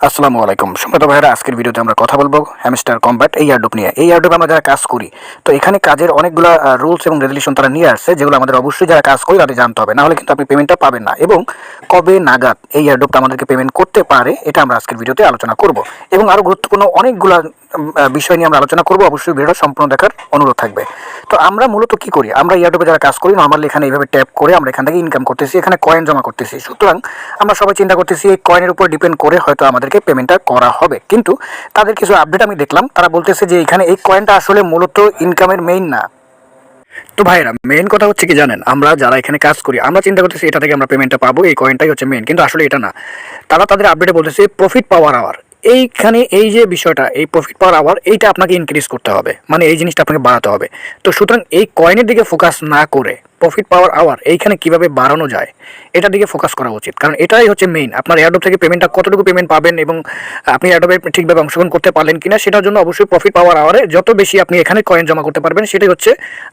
আসসালামু আলাইকুম সম্মানিত ভাইরা, আজকের ভিডিওতে আমরা কথা বলবো হ্যামস্টার কম্ব্যাট এই এয়ারড্রপ নিয়ে। এই এয়ারড্রপে আমরা যারা কাজ করি, তো এখানে কাজের অনেকগুলো রুলস এবং রেগুলেশন তারা নিয়ে আসছে, যেগুলো আমাদের অবশ্যই যারা কাজ করি তাদের জানতে হবে, নাহলে কিন্তু আপনি পেমেন্টটা পাবেন না। এবং কবে নাগাদ এই এয়ারড্রপটা আমাদেরকে পেমেন্ট করতে পারে, এটা আমরা আজকের ভিডিওতে আলোচনা করব। এবং আরও গুরুত্বপূর্ণ অনেকগুলো বিষয় নিয়ে আমরা আলোচনা করব। অবশ্যই ভিডিওটা সম্পূর্ণ দেখার অনুরোধ থাকবে। তো আমরা মূলত কি করি, আমরা এয়ারড্রপে যারা কাজ করি নর্মালি এখানে এইভাবে ট্যাপ করে আমরা এখান থেকে ইনকাম করতেছি, এখানে কয়েন জমা করতেছি। সুতরাং আমরা সবাই চিন্তা করতেছি এই কয়েনের উপর ডিপেন্ড করে হয়তো আমাদেরকে পেমেন্টটা করা হবে, কিন্তু তাদের কিছু আপডেট আমি দেখলাম। তারা বলতেছে যে এখানে এই কয়েনটা আসলে মূলত ইনকামের মেইন না। তো ভাইরা, মেইন কথা হচ্ছে কি জানেন, আমরা যারা এখানে কাজ করি আমরা চিন্তা করতেছি এটা থেকে আমরা পেমেন্টটা পাবো, এই কয়েনটাই হচ্ছে মেইন, কিন্তু আসলে এটা না। তারা তাদের আপডেটে বলতেছে প্রফিট পাওয়ার আওয়ার। এইখানে এই যে বিষয়টা, এই প্রফিট পাওয়ার আওয়ার এইটা আপনাকে ইনক্রিজ করতে হবে, মানে এই জিনিসটা আপনাকে বাড়াতে হবে। তো সুতরাং এই কয়েনের দিকে ফোকাস না করে প্রফিট পাওয়ার আওয়ার এইখানে কিভাবে বাড়ানো যায় এটার দিকে ফোকাস করা উচিত। কারণ এটাই হচ্ছে মেইন, আপনার এয়ারড্রপ থেকে পেমেন্টটা কতটুকু পেমেন্ট পাবেন এবং আপনি এয়ারড্রপে ঠিকভাবে অংশগ্রহণ করতে পারলেন কিনা, সেটার জন্য অবশ্যই প্রফিট পাওয়ার আওয়ারে যত বেশি আপনি এখানে কয়েন জমা করতে পারবেন সেটাই হচ্ছে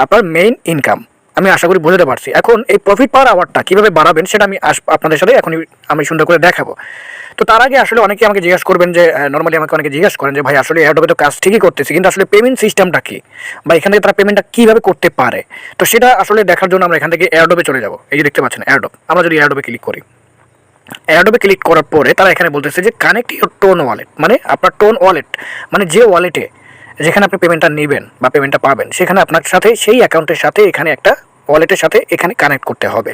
আপনার মেইন ইনকাম। আমি আশা করি বোঝাতে পারছি। এখন এই প্রফিট পাওয়ার আওয়ারটা কীভাবে বাড়াবেন সেটা আমি আপনাদের সাথে এখনই আমি সুন্দর করে দেখাবো। তো তার আগে আসলে অনেকে আমাকে জিজ্ঞাসা করবেন যে নর্মালি আমাকে অনেকে জিজ্ঞাসা করেন যে ভাই আসলে এয়ারড্রপে তো কাজ ঠিকই করতেছি, কিন্তু আসলে পেমেন্ট সিস্টেমটা কী, বা এখান থেকে তারা পেমেন্টটা কীভাবে করতে পারে। তো সেটা আসলে দেখার জন্য আমরা এখান থেকে এয়ারড্রপে চলে যাবো। এই যে দেখতে পাচ্ছেন এয়ারড্রপ, আমরা যদি এয়ারড্রপে ক্লিক করি, এয়ারড্রপে ক্লিক করার পরে তারা এখানে বলতেছে যে কানেক্ট ইউর টোন ওয়ালেট, মানে আপনার টোন ওয়ালেট, মানে যে ওয়ালেটে যেখানে আপনি পেমেন্টটা নেবেন বা পেমেন্টটা পাবেন সেখানে আপনার সাথে সেই অ্যাকাউন্টের সাথে এখানে একটা ওয়ালেটের সাথে এখানে কানেক্ট করতে হবে।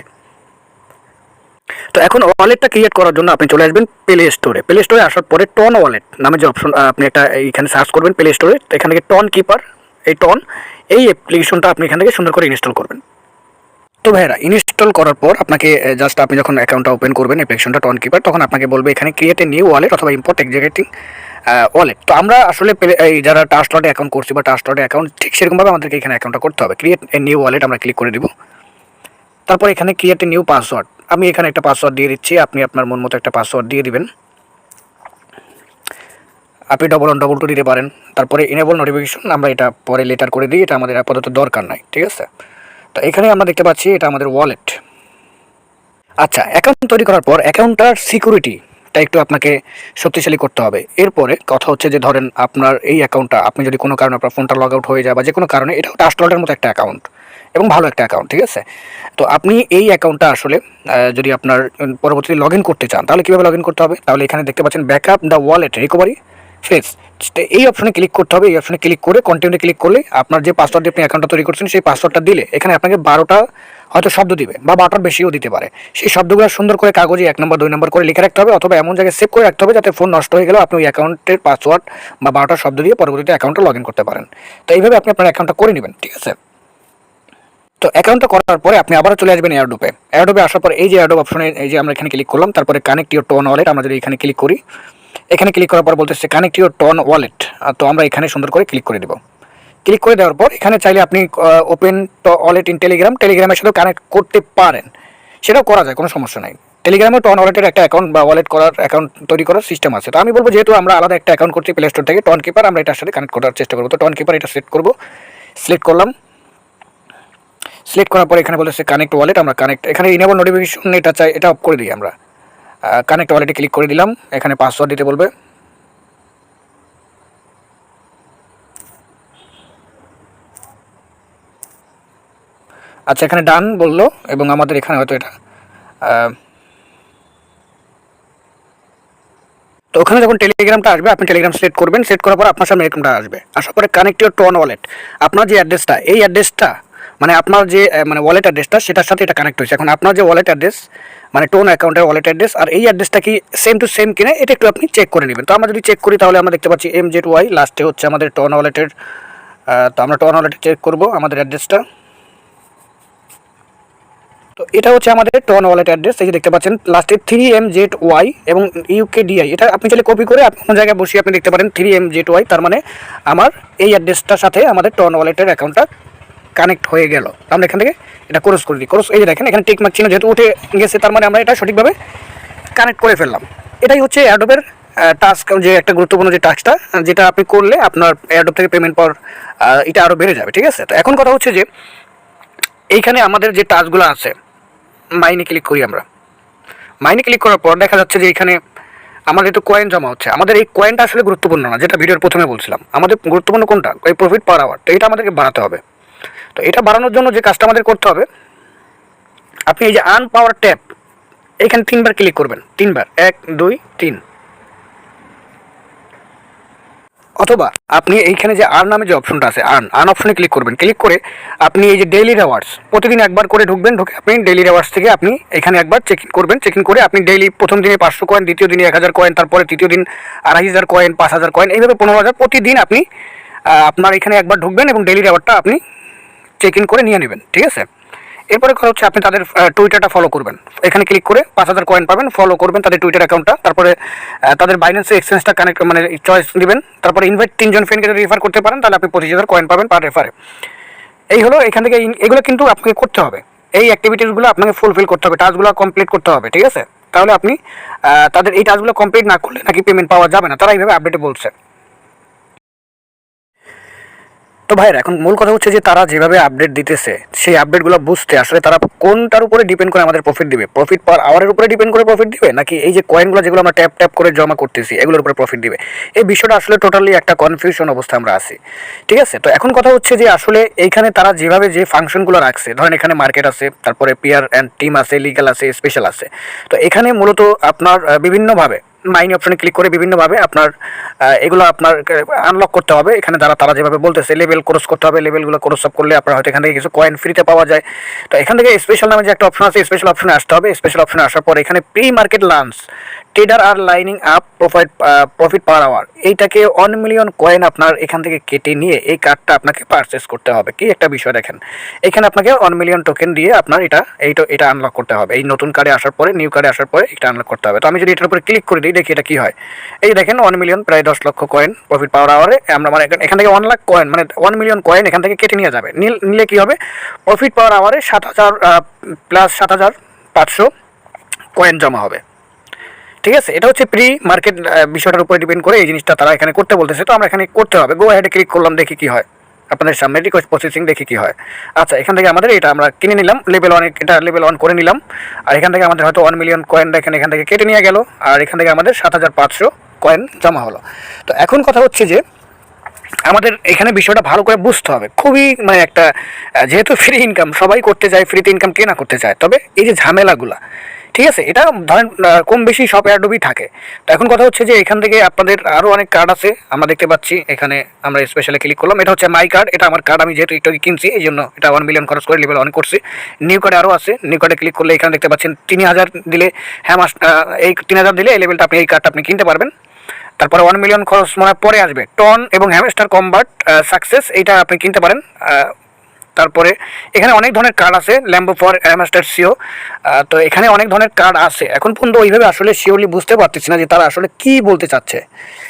তো এখন ওয়ালেটটা ক্রিয়েট করার জন্য আপনি চলে আসবেন প্লে স্টোরে। প্লে স্টোরে আসার পরে টন ওয়ালেট নামে যে অপশন আপনি একটা এইখানে সার্চ করবেন প্লে স্টোরে। তো এখান থেকে টন কিপার, এই অ্যাপ্লিকেশনটা আপনি এখান থেকে সুন্দর করে ইনস্টল করবেন। তো ভাইরা, ইনস্টল করার পর আপনাকে জাস্ট আপনি যখন অ্যাকাউন্টটা ওপেন করবেন অ্যাপ্লিকেশনটা টন কিপার, তখন আপনাকে বলবে এখানে ক্রিয়েট এ নিউ ওয়ালেট অথবা ইম্পোর্ট এক্সিকিউটিং ওয়ালেট। তো আমরা আসলে এই যারা ট্রাস্টওয়ালেটে অ্যাকাউন্ট করছি বা ট্রাস্টওয়ালেটে অ্যাকাউন্ট, ঠিক সেরকমভাবে আমাদেরকে এখানে অ্যাকাউন্টটা করতে হবে। ক্রিয়েট এ নিউ ওয়ালেট আমরা ক্লিক করে দিব। তারপর এখানে ক্রিয়েট এ নিউ পাসওয়ার্ড, আমি এখানে একটা পাসওয়ার্ড দিয়ে দিচ্ছি, আপনি আপনার মন মতো একটা পাসওয়ার্ড দিয়ে দিবেন। আপনি ডবল দিতে পারেন। তারপরে ইনেবল নোটিফিকেশন আমরা এটা পরে লেটার করে দিই, এটা আমাদের আপাতত দরকার নাই, ঠিক আছে। তো এখানে আমরা দেখতে পাচ্ছি এটা আমাদের ওয়ালেট। আচ্ছা, অ্যাকাউন্ট তৈরি করার পর অ্যাকাউন্টটার সিকিউরিটিটা একটু আপনাকে শক্তিশালী করতে হবে। এরপরে কথা হচ্ছে যে ধরেন আপনার এই অ্যাকাউন্টটা আপনি যদি কোনো কারণে আপনার ফোনটা লগ আউট হয়ে যায় বা যে কোনো কারণে, এটাও ট্রাস্টওয়ালেটের মতো একটা অ্যাকাউন্ট এবং ভালো একটা অ্যাকাউন্ট, ঠিক আছে। তো আপনি এই অ্যাকাউন্টটা আসলে যদি আপনার পরবর্তীতে লগ ইন করতে চান তাহলে কীভাবে লগ ইন করতে হবে, তাহলে এখানে দেখতে পাচ্ছেন backup the wallet recovery face. এই অপশনে ক্লিক করতে হবে। এই অপশনে ক্লিক করে কন্টিনিউ ক্লিক করলে আপনার যে পাসওয়ার্ড দিয়ে আপনি অ্যাকাউন্টটা তৈরি করছেন সেই পাসওয়ার্ডটা দিলে এখানে আপনাকে 12টা হয়তো শব্দ দিবে বা 12টার বেশিও দিতে পারে। সেই শব্দগুলো সুন্দর করে কাগজে 1 নম্বর 2 নম্বর করে লিখে রাখতে হবে, অথবা এমন জায়গায় সেভ করে রাখতে হবে যাতে ফোন নষ্ট হয়ে গেলেও আপনি ওই অ্যাকাউন্টের পাসওয়ার্ড বা 12টা শব্দ দিয়ে পরবর্তীতে অ্যাকাউন্টটা লগ ইন করতে পারেন। তো এইভাবে আপনি আপনার অ্যাকাউন্টটা করে নেবেন, ঠিক আছে। তো অ্যাকাউন্টটা করার পরে আপনি আবার চলে আসবেন এয়ারড্রপে। এয়ারড্রপে আসার পর এই যে এয়ারড্রপ অপশনে এই যে আমরা এখানে ক্লিক করলাম, তারপরে কানেক্ট ইউর টোন ওয়ালেট আমরা যদি এখানে ক্লিক করি, এখানে ক্লিক করার পর বলতেছে কানেক্ট ইউর টোন ওয়ালেট। তো আমরা এখানে সুন্দর করে ক্লিক করে দেব। ক্লিক করে দেওয়ার পর এখানে চাইলে আপনি ওপেন ওয়ালেট ইন টেলিগ্রামের সাথেও কানেক্ট করতে পারেন, সেটাও করা যায়, কোনো সমস্যা নাই। টেলিগ্রামে টন ওয়ালেটের একটা অ্যাকাউন্ট বা ওয়ালেট করার অ্যাকাউন্ট তৈরি করার সিস্টেম আছে। তো আমি বলবো যেহেতু আমরা আলাদা একটা অ্যাকাউন্ট করছি প্লে স্টোর থেকে, টন কিপার আমরা এটার সাথে কানেক্ট করার চেষ্টা করবো। তো টন কিপার এটা সিলেক্ট করবো, সিলেক্ট করলাম। সিলেক্ট করার পর এখানে বলেছে কানেক্ট ওয়ালেট, আমরা কানেক্ট এখানে ইনেবল নোটিফিকেশন এটা চাই, এটা অফ করে দিই। আমরা কানেক্ট ওয়ালেটে ক্লিক করে দিলাম। এখানে পাসওয়ার্ড দিতে বলবে। আচ্ছা, এখানে ডান বললো এবং আমাদের এখানে হয়তো এটা তো ওখানে যখন টেলিগ্রামটা আসবে আপনি টেলিগ্রাম সিলেক্ট করবেন। সিলেক্ট করার পর আপনার সামনে এরকমটা আসবে। আসার পরে কানেক্ট ইউর টোন ওয়ালেট, আপনার যে অ্যাড্রেসটা, এই অ্যাড্রেসটা মানে আপনার যে মানে ওয়ালেট অ্যাড্রেসটা সেটার সাথে এটা কানেক্ট হয়েছে। এখন আপনার যে ওয়ালেট অ্যাড্রেস মানে টোন অ্যাকাউন্টের ওয়ালেট অ্যাড্রেস আর এই অ্যাড্রেসটা কি সেম টু সেম কিনা এটা একটু আপনি চেক করে নেবেন। তো আমরা যদি চেক করি তাহলে আমরা দেখতে পাচ্ছি MZY লাস্টে হচ্ছে আমাদের টোন ওয়ালেটের। তো আমরা টোন ওয়ালেটে চেক করব আমাদের অ্যাড্রেসটা। তো এটা হচ্ছে আমাদের টোন ওয়ালেট অ্যাড্রেস, এই যে দেখতে পাচ্ছেন লাস্টে 3MZY এবং UKDI। এটা আপনি চাইলে কপি করে আপনি কোনো জায়গায় বসিয়ে আপনি দেখতে পারেন 3MZY, তার মানে আমার এই অ্যাড্রেসটার সাথে আমাদের টোন ওয়ালেটের অ্যাকাউন্টটা কানেক্ট হয়ে গেল। আমরা এখান থেকে এটা ক্রস করে দিই। ক্রস, এই যে দেখেন এখানে টিক মার্ক চিহ্ন যেহেতু উঠে গেছে, তার মানে আমরা এটা সঠিকভাবে কানেক্ট করে ফেললাম। এটাই হচ্ছে এয়ারড্রপের টাস্ক, যে একটা গুরুত্বপূর্ণ যে টাস্কটা, যেটা আপনি করলে আপনার এয়ারড্রপ থেকে পেমেন্ট পাওয়ার এটা আরও বেড়ে যাবে, ঠিক আছে। তো এখন কথা হচ্ছে যে এইখানে আমাদের যে টাস্কগুলো আছে, মাইনে ক্লিক করি আমরা। মাইনে ক্লিক করার পর দেখা যাচ্ছে যে এখানে আমাদের তো কয়েন জমা হচ্ছে, আমাদের এই কয়েনটা আসলে গুরুত্বপূর্ণ না, যেটা ভিডিওর প্রথমে বলছিলাম। আমাদের গুরুত্বপূর্ণ কোনটা? এই প্রফিট পার আওয়ার। তো এটা আমাদেরকে বাড়াতে হবে। তো এটা বাড়ানোর জন্য যে কাজটা আমাদের করতে হবে, আপনি এই যে আর্ন পাওয়ার ট্যাব, এইখানে 3বার ক্লিক করবেন, 3বার, 1 2 3। অথবা আপনি এইখানে যে আর্ন নামে যে অপশনটা আছে, আর্ন অপশনে ক্লিক করবেন। ক্লিক করে আপনি এই যে ডেইলি রিওয়ার্ডস, প্রতিদিন একবার করে ঢুকবেন। ঢুকে আপনি ডেইলি রিওয়ার্ডস থেকে আপনি এখানে একবার চেক ইন করবেন। চেক ইন করে আপনি ডেইলি প্রথম দিনে 500 কয়েন, দ্বিতীয় দিনে 1000 কয়েন, তারপরে তৃতীয় দিন 2500 কয়েন, 5000 কয়েন, এইভাবে 15000 প্রতিদিন আপনি আপনার এখানে একবার ঢুকবেন এবং ডেইলি রিওয়ার্ডটা আপনি চেক ইন করে নিয়ে নেবেন। ঠিক আছে? এরপরে কথা হচ্ছে আপনি তাদের টুইটারটা ফলো করবেন। এখানে ক্লিক করে 5000 কয়েন পাবেন, ফলো করবেন তাদের টুইটার অ্যাকাউন্টটা। তারপরে তাদের বাইন্যান্স এক্সচেঞ্জটা কানেক্ট মানে চয়েস দিবেন। তারপরে ইনভাইট 3জন ফ্রেন্ডকে যদি রেফার করতে পারেন তাহলে আপনি 25000 কয়েন পাবেন পার রেফারে। এই হলো এখান থেকে এগুলো কিন্তু আপনাকে করতে হবে, এই অ্যাক্টিভিটিসগুলো আপনাকে ফুলফিল করতে হবে, টাস্কগুলো কমপ্লিট করতে হবে। ঠিক আছে? তাহলে আপনি তাদের এই টাস্কগুলো কমপ্লিট না করলে নাকি পেমেন্ট পাওয়া যাবে না, তারা এইভাবে আপডেটে বলছে। তো ভাইয়ের এখন মূল কথা হচ্ছে যে তারা যেভাবে আপডেট দিতেছে, সেই আপডেটগুলো বুঝতে আসলে তারা কোনটার উপরে ডিপেন্ড করে আমাদের প্রফিট দিবে? প্রফিট পার আওয়ারের উপরে ডিপেন্ড করে প্রফিট দিবে, নাকি এই যে কয়েনগুলো যেগুলো আমরা ট্যাপ ট্যাপ করে জমা করতেছি এগুলোর উপরে প্রফিট দিবে? এই বিষয়টা আসলে টোটালি একটা কনফিউশন অবস্থা আমরা আছি। ঠিক আছে? তো এখন কথা হচ্ছে যে আসলে এইখানে তারা যেভাবে যে ফাংশনগুলো রাখছে, ধরেন এখানে মার্কেট আছে, তারপরে পিয়ার অ্যান্ড টিম আছে, লিগ্যাল আছে, স্পেশাল আছে। তো এখানে মূলত আপনার বিভিন্নভাবে মাইন অপশনে ক্লিক করে বিভিন্নভাবে আপনার এগুলো আপনার আনলক করতে হবে। এখানে তারা যেভাবে বলতেছে লেভেল ক্রস করতে হবে, লেভেলগুলো ক্রস আপ করলে আপনার হয়তো এখান থেকে কিছু কয়েন ফ্রিতে পাওয়া যায়। তো এখান থেকে স্পেশাল নামে যে একটা অপশন আছে, স্পেশাল অপশনে আসতে হবে। স্পেশাল অপশনে আসার পর এখানে প্রি মার্কেট লাঞ্চ ট্রেডার আর lining up profit per hour, এইটাকে 1 মিলিয়ন কয়েন আপনার এখান থেকে কেটে নিয়ে এই কার্ডটা আপনাকে পারচেস করতে হবে। কি একটা বিষয় দেখেন, এখানে আপনাকে 1 মিলিয়ন টোকেন দিয়ে আপনার এটা আনলক করতে হবে। এই নতুন কার্ডে আসার পরে, নিউ কার্ডে আসার পরে এটা আনলক করতে হবে। তো আমি যদি এটার উপরে ক্লিক করে দিই, দেখি এটা কি হয়। এই দেখেন 1 মিলিয়ন, প্রায় 10 লক্ষ কয়েন প্রফিট পাওয়ার আওয়ারে আমরা মানে এখান থেকে 1 লাখ কয়েন মানে 1 মিলিয়ন কয়েন এখান থেকে কেটে নিয়ে যাবে। নিলে কি হবে? প্রফিট পাওয়ার আওয়ারে 7000 প্লাস 7500 কয়েন জমা হবে। ঠিক আছে? এটা হচ্ছে প্রি মার্কেট বিষয়টার উপরে ডিপেন্ড করে এই জিনিসটা তারা এখানে করতে বলতেছে। তো আমরা এখানে করতে হবে। গো হেডে ক্লিক করলাম, দেখি কি হয়। আপনাদের সামনে রিকোয়েস্ট প্রসেসিং, দেখি কি হয়। আচ্ছা, এখান থেকে আমাদের এটা আমরা কিনে নিলাম, লেভেল 1, এটা লেভেল 1 করে নিলাম। আর এখান থেকে আমাদের হয়তো 1 মিলিয়ন কয়েন এখান থেকে কেটে নিয়ে গেল। আর এখান থেকে আমাদের 7500 কয়েন জমা হলো। তো এখন কথা হচ্ছে যে আমাদের এখানে বিষয়টা ভালো করে বুঝতে হবে। খুবই মানে একটা যেহেতু ফ্রি ইনকাম সবাই করতে চায়, ফ্রিতে ইনকাম কে না করতে চায়, তবে এই যে ঝামেলাগুলা, ঠিক আছে, এটা ধরেন কম বেশি সব এয়ারড্রপই থাকে। তো এখন কথা হচ্ছে যে এখান থেকে আপনাদের আরও অনেক কার্ড আছে, আমরা দেখতে পাচ্ছি। এখানে আমরা স্পেশালি ক্লিক করলাম, এটা হচ্ছে মাই কার্ড, এটা আমার কার্ড, আমি যেহেতু একটু কিনছি এই জন্য এটা 1 মিলিয়ন খরচ করে লেভেল 1 করছি। নিউ কার্ডে আরও আছে, নিউ কার্ডে ক্লিক করলে এখানে দেখতে পাচ্ছেন 3000 দিলে, হ্যাঁ এই 3000 দিলে এই লেভেলটা আপনি, এই কার্ডটা আপনি কিনতে পারবেন। তারপরে 1 মিলিয়ন খরচ মনে হয় পরে আসবে। টন এবং হ্যামস্টার কম্বাট সাকসেস, এইটা আপনি কিনতে পারেন। তারপরে এখানে অনেক ধরনের কার্ড আছে, ল্যাম্বো ফর মাস্টার সিও। তো এখানে অনেক ধরনের কার্ড আছে। এখন পর্যন্ত ওইভাবে আসলে শিওরলি বুঝতে পারতেছি না যে তারা আসলে কী বলতে চাচ্ছে।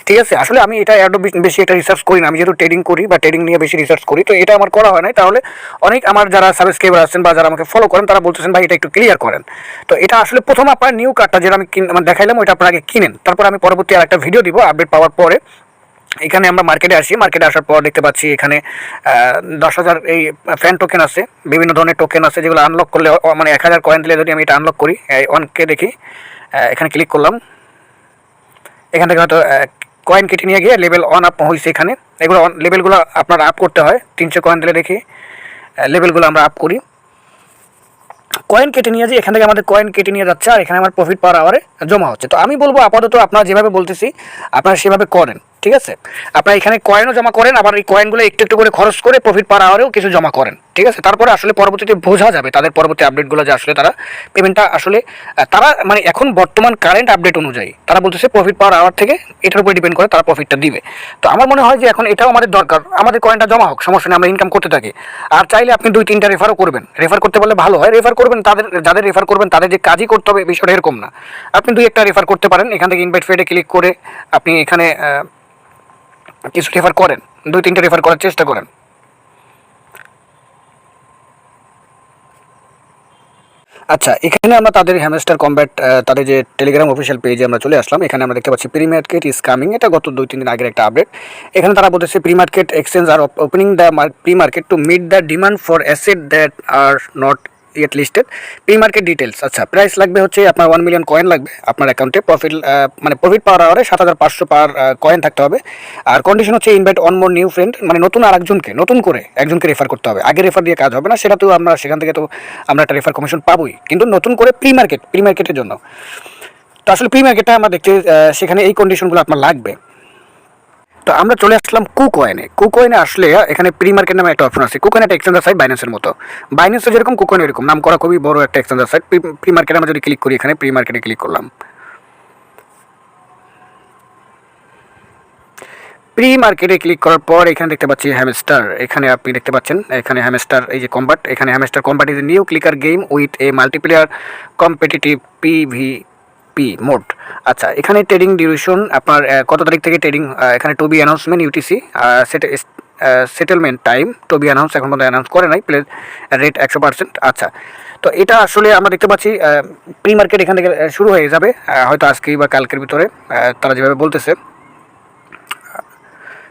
ঠিক আছে? আসলে আমি এটা এত বেশি একটা রিসার্চ করি না, আমি যেহেতু ট্রেডিং করি বা ট্রেডিং নিয়ে বেশি রিসার্চ করি, তো এটা আমার করা হয় নাই। তাহলে অনেক আমার যারা সাবস্ক্রাইবার আছেন বা যারা আমাকে ফলো করেন তারা বলতেছেন ভাই এটা একটু ক্লিয়ার করেন। তো এটা আসলে প্রথম আপনার নিউ কার্ডটা যেটা আমি দেখাইলাম ওইটা আপনার আগে কিনেন, তারপর আমি পরবর্তী আর একটা ভিডিও দিব আপডেট পাওয়ার পরে। এখানে আমরা মার্কেটে আসি, মার্কেটে আসার পর দেখতে পাচ্ছি এখানে 10,000 এই ফ্যান টোকেন আছে, বিভিন্ন ধরনের টোকেন আছে যেগুলো আনলক করলে মানে 1000 কয়েন দিলে যদি আমি এটা আনলক করি, এই 1K দেখি, এখানে ক্লিক করলাম, এখান থেকে হয়তো কয়েন কেটে নিয়ে গিয়ে লেভেল 1 আপ হয়েছে। এখানে এগুলো লেভেলগুলো আপনার আপ করতে হয়, 300 কয়েন দিলে দেখি লেভেলগুলো আমরা আপ করি, কয়েন কেটে নিয়ে যাই, এখান থেকে আমাদের কয়েন কেটে নিয়ে যাচ্ছে আর এখানে আমার প্রফিট পার আওয়ারে জমা হচ্ছে। তো আমি বলবো আপাতত আপনারা যেভাবে বলতেছি আপনারা সেভাবে করেন। ঠিক আছে? আপনারা এখানে কয়েনও জমা করেন, আবার এই কয়েনগুলো একটু একটু করে খরচ করে প্রফিট পার আওয়ারেও কিছু জমা করেন। ঠিক আছে? তারপরে আসলে পরবর্তীতে বোঝা যাবে তাদের পরবর্তী আপডেটগুলো যে আসলে তারা পেমেন্টটা আসলে তারা মানে এখন বর্তমান কারেন্ট আপডেট অনুযায়ী তারা বলতেছে প্রফিট পার আওয়ার থেকে এটার উপরে ডিপেন্ড করে তারা প্রফিটটা দিবে। তো আমার মনে হয় যে এখন এটাও আমাদের দরকার, আমাদের কয়েনটা জমা হোক, সমস্যা নেই, আমরা ইনকাম করতে থাকি। আর চাইলে আপনি 2-3টা রেফারও করবেন, রেফার করতে পারলে ভালো হয়। রেফার করবেন যাদের রেফার করবেন তাদের যে কাজই করতে হবে বিষয়টা এরকম না, আপনি 2-1টা রেফার করতে পারেন। এখান থেকে ইনভাইট ফেডে ক্লিক করে আপনি এখানে কিছু রেফার করেন, 2-3টা রেফার করার চেষ্টা করেন। আচ্ছা, এখানে আমরা তাদের হ্যামস্টার কম্ব্যাট তাদের যে টেলিগ্রাম অফিসিয়াল পেজে আমরা চলে আসলাম। এখানে আমরা দেখতে পাচ্ছি প্রি মার্কেট ইজ কামিং, এটা গত 2-3 দিন আগের একটা আপডেট। এখানে তারা বলতেছে pre market exchange are opening the pre market to meet the demand for asset that are not yet listed pre market details. আচ্ছা, প্রাইস লাগবে হচ্ছে আপনার 1 মিলিয়ন কয়েন লাগবে আপনার অ্যাকাউন্টে। প্রফিট পার আওয়ারে 7,500 পার কয়েন থাকতে হবে। আর কন্ডিশন হচ্ছে invite on more new friend, মানে নতুন আর নতুন করে একজনকে রেফার করতে হবে। আগে রেফার দিয়ে কাজ হবে না, সেটা তো আমরা সেখান থেকে তো আমরা একটা রেফার কমিশন পাবোই, কিন্তু নতুন করে প্রি মার্কেটের জন্য। তো আসলে প্রি মার্কেটটা আমরা দেখতে সেখানে এই কন্ডিশনগুলো আপনার লাগবে। তো আমরা চলে আসলাম কুকয়েনে আসলে এখানে প্রি মার্কেট নামে একটা অপশন আছে। কুকয়েন একটা এক্সচেঞ্জার সাইট বাইন্যান্সের মতো, বাইন্যান্সে যেরকম কুকয়েন এরকম নাম করা খুবই বড় একটা এক্সচেঞ্জার সাইট। প্রি মার্কেটে আমরা যদি ক্লিক করি, এখানে প্রি মার্কেটে ক্লিক করলাম। প্রি মার্কেটে ক্লিক করার পর এখানে দেখতে পাচ্ছি হ্যামস্টার। এখানে আপনি দেখতে পাচ্ছেন এখানে হ্যামস্টার, এই যে কম্বাট, এখানে hamster combat is a new clicker game with a multiplayer competitive PVP mode. আচ্ছা, এখানে ট্রেডিং ডিউরেশন আপনার কত তারিখ থেকে ট্রেডিং, এখানে to be announcement UTC settlement time to be announce, এখন পর্যন্ত অ্যানাউন্স করে নাই। Play rate 100%। আচ্ছা, তো এটা আসলে আমরা দেখতে পাচ্ছি প্রি মার্কেট এখান থেকে শুরু হয়ে যাবে হয়তো আজকেই বা কালকের ভিতরে, তারা যেভাবে বলতেছে।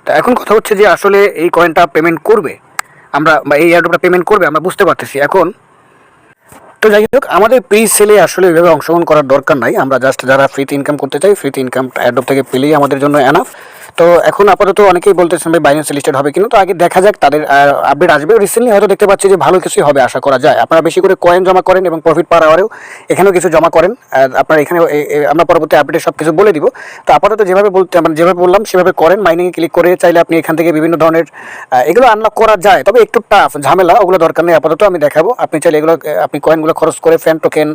তো এখন কথা হচ্ছে যে আসলে এই কয়েনটা পেমেন্ট করবে আমরা, বা এই এয়ারড্রপটা পেমেন্ট করবে আমরা বুঝতে পারতেছি এখন। তো যাই হোক, আমাদের প্রি সেলে আসলে এইভাবে অংশগ্রহণ করার দরকার নাই। আমরা জাস্ট যারা ফ্রিতে ইনকাম করতে চাই, ফ্রিতে ইনকাম এয়ারড্রপ থেকে পেলেই আমাদের জন্য এনাফ। তো এখন আপাতত অনেকেই বলতেছেন ভাই বাইন্যান্স লিস্টেড হবে কিনা, তো আগে দেখা যাক, তাদের আপডেট আসবে। রিসেন্টলি হয়তো দেখতে পাচ্ছি যে ভালো কিছুই হবে, আশা করা যায়। আপনারা বেশি করে কয়েন জমা করেন এবং প্রফিট পার আওয়ারেও এখানেও কিছু জমা করেন। আপনারা এখানে আমরা পরবর্তী আপডেটে সব কিছু বলে দিব। তো আপাতত যেভাবে বললাম সেভাবে করেন। মাইনিংয়ে ক্লিক করে চাইলে আপনি এখান থেকে বিভিন্ন ধরনের এগুলো আনলক করা যায়, তবে একটু টাফ, ঝামেলা, ওগুলো দরকার নেই। আপাতত আমি দেখাবো, আপনি চাইলে এগুলো আপনি কয়েনগুলো খরচ করে ফ্যান টোকেন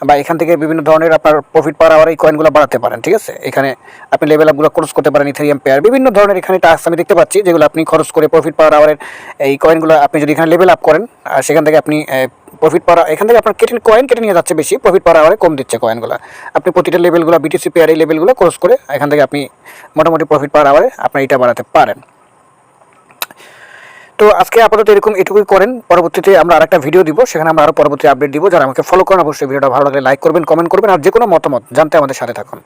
বা এখান থেকে বিভিন্ন ধরনের আপনার প্রফিট পার আওয়ার এই কয়েনগুলো বাড়াতে পারেন। ঠিক আছে, এখানে আপনি লেভেল আপগুলো খরচ করতে পারেন, ইথেরিয়াম পেয়ার, বিভিন্ন ধরনের এখানে টাস্ক আমি দেখতে পাচ্ছি যেগুলো আপনি খরচ করে প্রফিট পার আওয়ারের এই কয়েনগুলো আপনি যদি এখানে লেভেল আপ করেন, সেখান থেকে আপনি প্রফিট পার, এখান থেকে আপনার কয়েন কেটে নিয়ে যাচ্ছে বেশি, প্রফিট পার আওয়ারে কম দিচ্ছে কয়েনগুলো। আপনি প্রতিটা লেভেলগুলো বিটিসি পেয়ার এই লেভেলগুলো খরচ করে এখান থেকে আপনি মোটামুটি প্রফিট পার আওয়ারে আপনি এটা বাড়াতে পারেন। তো আজকে আপাতত এটুকুই করেন। পরবর্তীতে আমরা আরেকটা ভিডিও দিব, সেখানে আমরা আরও পরবর্তী আপডেট দিব। যারা আমাকে ফলো করেন অবশ্যই ভিডিওটা ভালো লাগলে লাইক করবেন, কমেন্ট করবেন, আর যে কোনো মতামত জানতে আমাদের সাথে থাকুন।